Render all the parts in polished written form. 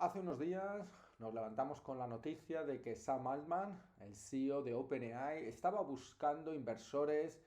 Hace unos días nos levantamos con la noticia de que Sam Altman, el CEO de OpenAI, estaba buscando inversores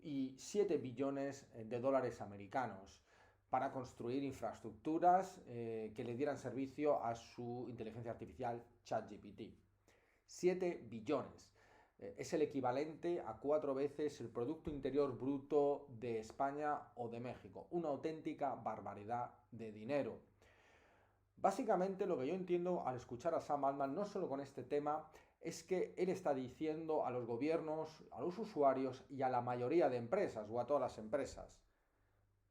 y 7 billones de dólares americanos para construir infraestructuras que le dieran servicio a su inteligencia artificial ChatGPT. 7 billones. Es el equivalente a 4 veces el Producto Interior Bruto de España o de México. Una auténtica barbaridad de dinero. Básicamente lo que yo entiendo al escuchar a Sam Altman, no solo con este tema, es que él está diciendo a los gobiernos, a los usuarios y a la mayoría de empresas o a todas las empresas,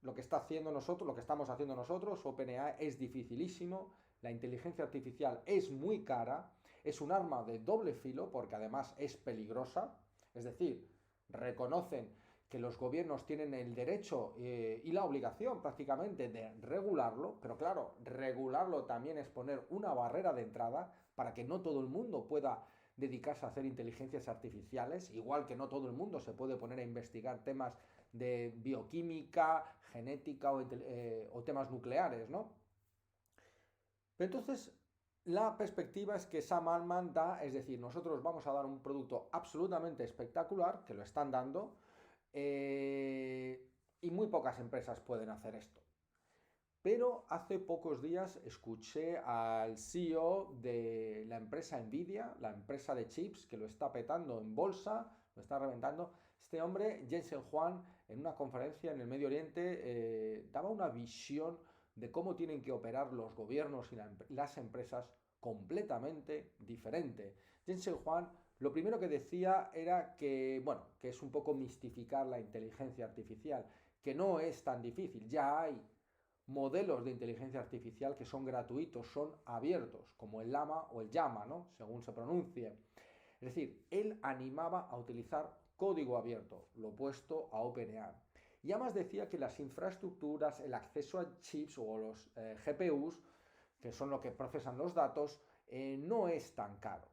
lo que está haciendo nosotros, lo que estamos haciendo nosotros, OpenAI, es dificilísimo, la inteligencia artificial es muy cara, es un arma de doble filo porque además es peligrosa, es decir, reconocen que los gobiernos tienen el derecho y la obligación prácticamente de regularlo, pero claro, regularlo también es poner una barrera de entrada para que no todo el mundo pueda dedicarse a hacer inteligencias artificiales, igual que no todo el mundo se puede poner a investigar temas de bioquímica, genética o temas nucleares, ¿no? Pero entonces, la perspectiva es que Sam Altman da, es decir, nosotros vamos a dar un producto absolutamente espectacular, que lo están dando, y muy pocas empresas pueden hacer esto. Pero hace pocos días escuché al CEO de la empresa Nvidia, la empresa de chips que lo está petando en bolsa, lo está reventando. Este hombre, Jensen Huang, en una conferencia en el Medio Oriente, daba una visión de cómo tienen que operar los gobiernos y las empresas completamente diferente. Jensen Huang lo primero que decía era que, bueno, que es un poco mistificar la inteligencia artificial, que no es tan difícil, ya hay modelos de inteligencia artificial que son gratuitos, son abiertos, como el Llama o el Llama, ¿no? Según se pronuncie. Es decir, él animaba a utilizar código abierto, lo opuesto a OpenAI. Y además decía que las infraestructuras, el acceso a chips o los GPUs, que son lo que procesan los datos, no es tan caro.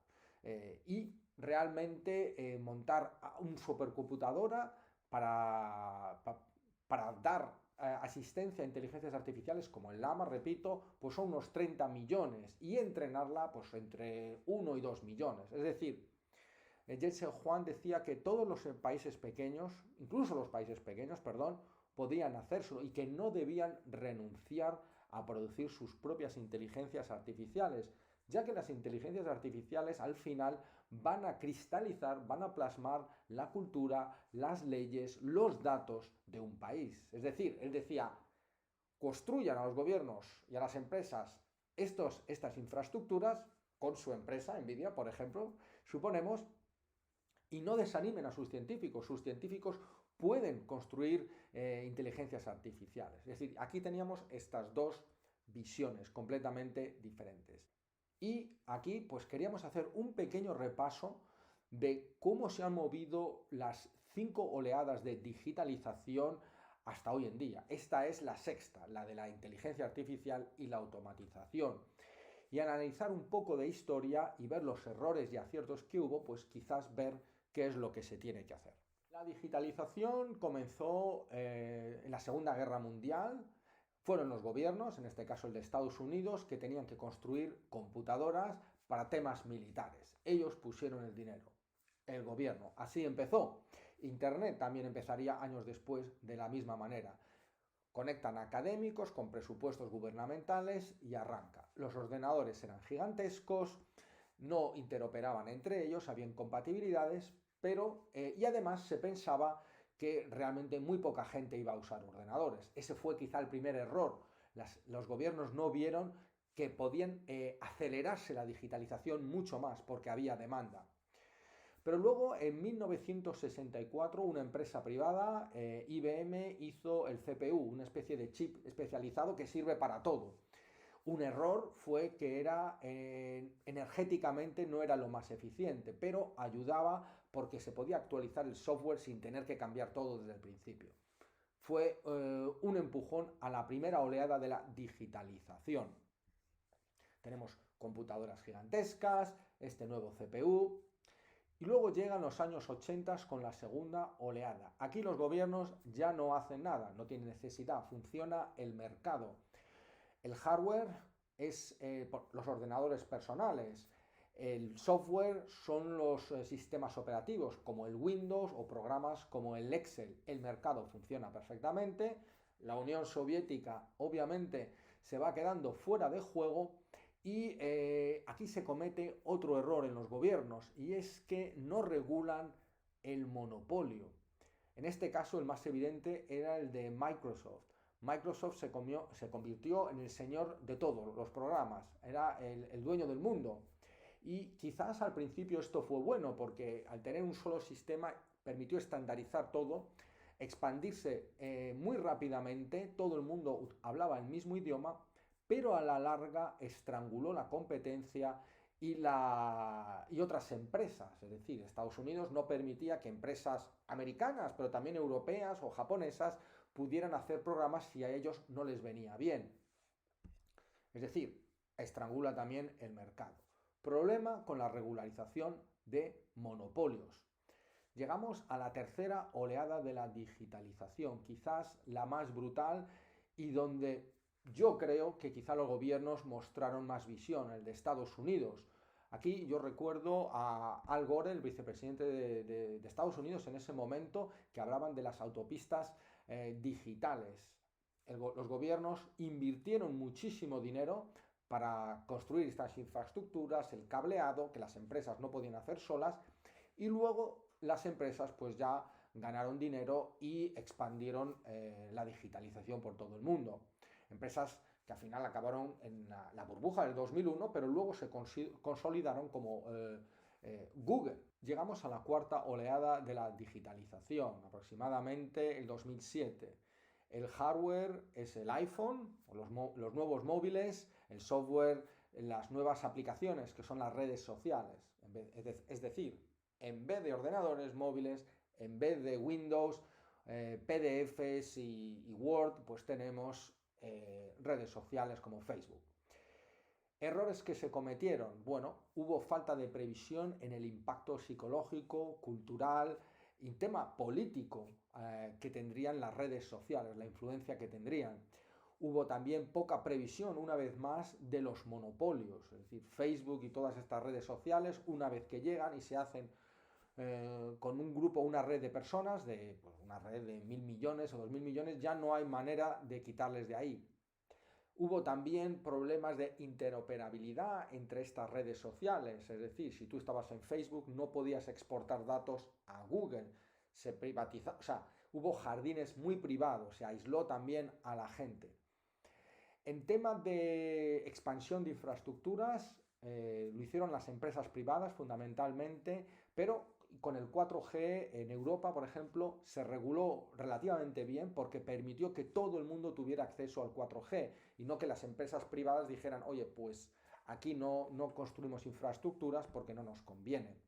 Y realmente montar un supercomputadora para dar asistencia a inteligencias artificiales como el Llama, repito, pues son unos 30 millones y entrenarla pues entre 1 y 2 millones. Es decir, Jensen Juan decía que todos los países pequeños, incluso los países pequeños, perdón, podían hacerlo y que no debían renunciar a producir sus propias inteligencias artificiales, ya que las inteligencias artificiales al final van a cristalizar, van a plasmar la cultura, las leyes, los datos de un país. Es decir, él decía, construyan a los gobiernos y a las empresas estas infraestructuras con su empresa, Nvidia, por ejemplo, suponemos, y no desanimen a sus científicos. Sus científicos pueden construir inteligencias artificiales. Es decir, aquí teníamos estas dos visiones completamente diferentes. Y aquí pues queríamos hacer un pequeño repaso de cómo se han movido las 5 oleadas de digitalización hasta hoy en día. Esta es la sexta, la de la inteligencia artificial y la automatización. Y analizar un poco de historia y ver los errores y aciertos que hubo, pues quizás ver qué es lo que se tiene que hacer. La digitalización comenzó en la Segunda Guerra Mundial. Fueron los gobiernos, en este caso el de Estados Unidos, que tenían que construir computadoras para temas militares. Ellos pusieron el dinero, el gobierno. Así empezó. Internet también empezaría años después de la misma manera. Conectan académicos con presupuestos gubernamentales y arranca. Los ordenadores eran gigantescos, no interoperaban entre ellos, había incompatibilidades, pero y además se pensaba que realmente muy poca gente iba a usar ordenadores. Ese fue quizá el primer error. Los gobiernos no vieron que podían acelerarse la digitalización mucho más porque había demanda. Pero luego, en 1964, una empresa privada, IBM, hizo el CPU, una especie de chip especializado que sirve para todo. Un error fue que energéticamente no era lo más eficiente, pero ayudaba porque se podía actualizar el software sin tener que cambiar todo desde el principio. Fue un empujón a la primera oleada de la digitalización. Tenemos computadoras gigantescas, este nuevo CPU, y luego llegan los años 80 con la segunda oleada. Aquí los gobiernos ya no hacen nada, no tienen necesidad, funciona el mercado. El hardware es los ordenadores personales. El software son los sistemas operativos como el Windows o programas como el Excel. El mercado funciona perfectamente. La Unión Soviética obviamente se va quedando fuera de juego y aquí se comete otro error en los gobiernos y es que no regulan el monopolio. En este caso el más evidente era el de Microsoft. Microsoft se convirtió en el señor de todos los programas, era el dueño del mundo. Y quizás al principio esto fue bueno porque al tener un solo sistema permitió estandarizar todo, expandirse muy rápidamente, todo el mundo hablaba el mismo idioma, pero a la larga estranguló la competencia y otras empresas. Es decir, Estados Unidos no permitía que empresas americanas, pero también europeas o japonesas, pudieran hacer programas si a ellos no les venía bien. Es decir, estrangula también el mercado. Problema con la regularización de monopolios. Llegamos a la tercera oleada de la digitalización, quizás la más brutal y donde yo creo que quizá los gobiernos mostraron más visión, el de Estados Unidos. Aquí yo recuerdo a Al Gore, el vicepresidente de Estados Unidos en ese momento, que hablaban de las autopistas digitales. Los gobiernos invirtieron muchísimo dinero para construir estas infraestructuras, el cableado, que las empresas no podían hacer solas, y luego las empresas pues ya ganaron dinero y expandieron la digitalización por todo el mundo. Empresas que al final acabaron en la burbuja del 2001, pero luego se consolidaron como Google. Llegamos a la cuarta oleada de la digitalización, aproximadamente el 2007. El hardware es el iPhone, los nuevos móviles, el software, las nuevas aplicaciones que son las redes sociales. Es decir, en vez de ordenadores móviles, en vez de Windows, PDFs y Word, pues tenemos redes sociales como Facebook. Errores que se cometieron. Bueno, hubo falta de previsión en el impacto psicológico, cultural y tema político que tendrían las redes sociales, la influencia que tendrían. Hubo también poca previsión, una vez más, de los monopolios. Es decir, Facebook y todas estas redes sociales, una vez que llegan y se hacen con un grupo, una red de personas, pues una red de 1.000 millones o 2.000 millones, ya no hay manera de quitarles de ahí. Hubo también problemas de interoperabilidad entre estas redes sociales, es decir, si tú estabas en Facebook no podías exportar datos a Google, se privatizó, o sea, hubo jardines muy privados, se aisló también a la gente. En temas de expansión de infraestructuras, lo hicieron las empresas privadas fundamentalmente, pero con el 4G en Europa, por ejemplo, se reguló relativamente bien porque permitió que todo el mundo tuviera acceso al 4G y no que las empresas privadas dijeran, oye, pues aquí no construimos infraestructuras porque no nos conviene.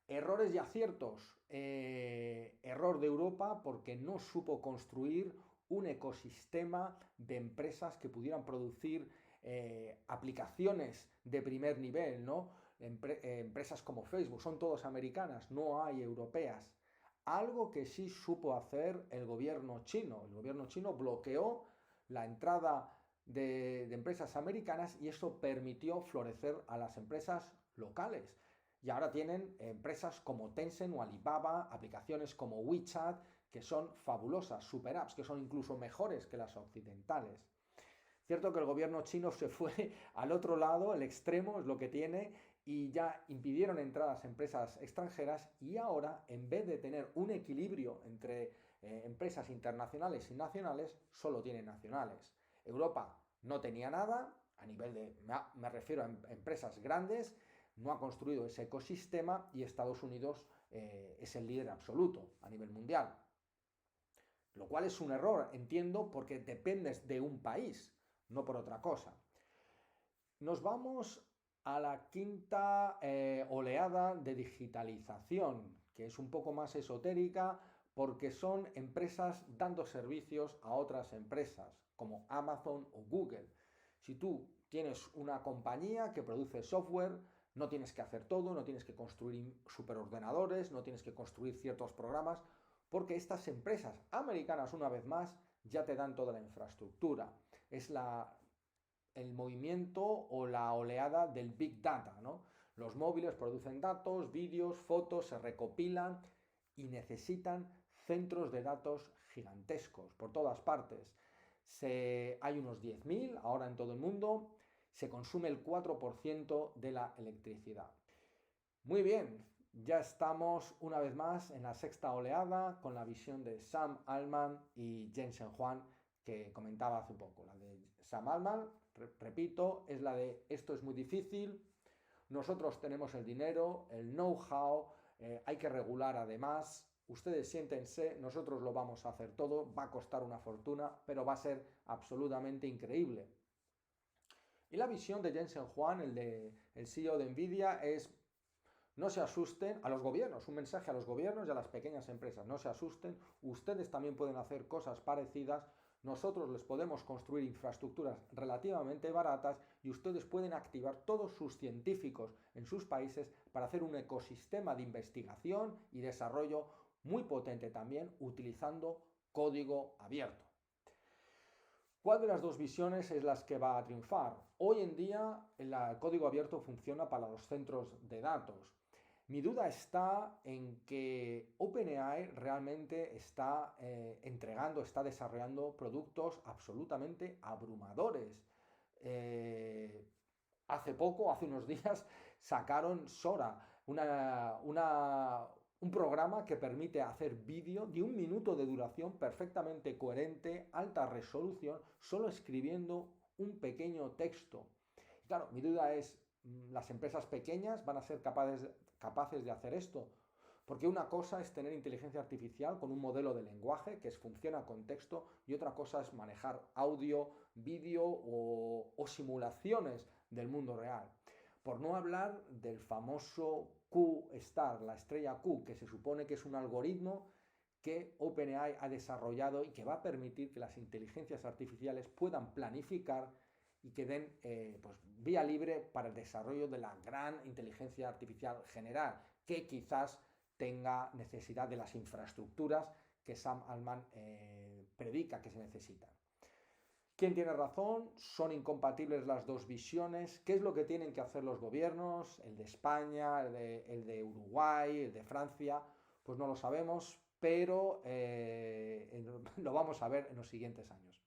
Errores y aciertos. Error de Europa porque no supo construir un ecosistema de empresas que pudieran producir aplicaciones de primer nivel, ¿no? Empresas como Facebook, son todas americanas, no hay europeas. Algo que sí supo hacer el gobierno chino. El gobierno chino bloqueó la entrada de empresas americanas y eso permitió florecer a las empresas locales. Y ahora tienen empresas como Tencent o Alibaba, aplicaciones como WeChat, que son fabulosas, super apps, que son incluso mejores que las occidentales. Cierto que el gobierno chino se fue al otro lado, el extremo es lo que tiene, y ya impidieron entradas a empresas extranjeras y ahora, en vez de tener un equilibrio entre empresas internacionales y nacionales, solo tiene nacionales. Europa no tenía nada, a nivel de, me refiero a empresas grandes, no ha construido ese ecosistema y Estados Unidos es el líder absoluto a nivel mundial. Lo cual es un error, entiendo, porque dependes de un país, no por otra cosa. Nos vamos a la quinta oleada de digitalización, que es un poco más esotérica porque son empresas dando servicios a otras empresas, como Amazon o Google. Si tú tienes una compañía que produce software, no tienes que hacer todo, no tienes que construir superordenadores, no tienes que construir ciertos programas, porque estas empresas americanas, una vez más, ya te dan toda la infraestructura. Es el movimiento o la oleada del Big Data, ¿no? Los móviles producen datos, vídeos, fotos, se recopilan y necesitan centros de datos gigantescos por todas partes. Hay unos 10.000 ahora en todo el mundo, se consume el 4% de la electricidad. Muy bien, ya estamos una vez más en la sexta oleada con la visión de Sam Altman y Jensen Huang que comentaba hace un poco. La de Sam Altman, repito, es la de esto es muy difícil, nosotros tenemos el dinero, el know-how, hay que regular además, ustedes siéntense, nosotros lo vamos a hacer todo, va a costar una fortuna, pero va a ser absolutamente increíble. Y la visión de Jensen Huang, el CEO de Nvidia, es no se asusten a los gobiernos, un mensaje a los gobiernos y a las pequeñas empresas, no se asusten, ustedes también pueden hacer cosas parecidas, nosotros les podemos construir infraestructuras relativamente baratas y ustedes pueden activar todos sus científicos en sus países para hacer un ecosistema de investigación y desarrollo muy potente también utilizando código abierto. ¿Cuál de las dos visiones es las que va a triunfar? Hoy en día el código abierto funciona para los centros de datos. Mi duda está en que OpenAI realmente está entregando, está desarrollando productos absolutamente abrumadores. Hace poco, hace unos días, sacaron Sora, un programa que permite hacer vídeo de 1 minuto de duración perfectamente coherente, alta resolución, solo escribiendo un pequeño texto. Claro, mi duda es, ¿las empresas pequeñas van a ser capaces de hacer esto? Porque una cosa es tener inteligencia artificial con un modelo de lenguaje que funciona con texto y otra cosa es manejar audio, vídeo o simulaciones del mundo real. Por no hablar del famoso Q-Star, la estrella Q, que se supone que es un algoritmo que OpenAI ha desarrollado y que va a permitir que las inteligencias artificiales puedan planificar y que den pues, vía libre para el desarrollo de la gran inteligencia artificial general, que quizás tenga necesidad de las infraestructuras que Sam Altman predica que se necesitan. ¿Quién tiene razón? ¿Son incompatibles las dos visiones? ¿Qué es lo que tienen que hacer los gobiernos? ¿El de España, el de Uruguay, el de Francia? Pues no lo sabemos, pero lo vamos a ver en los siguientes años.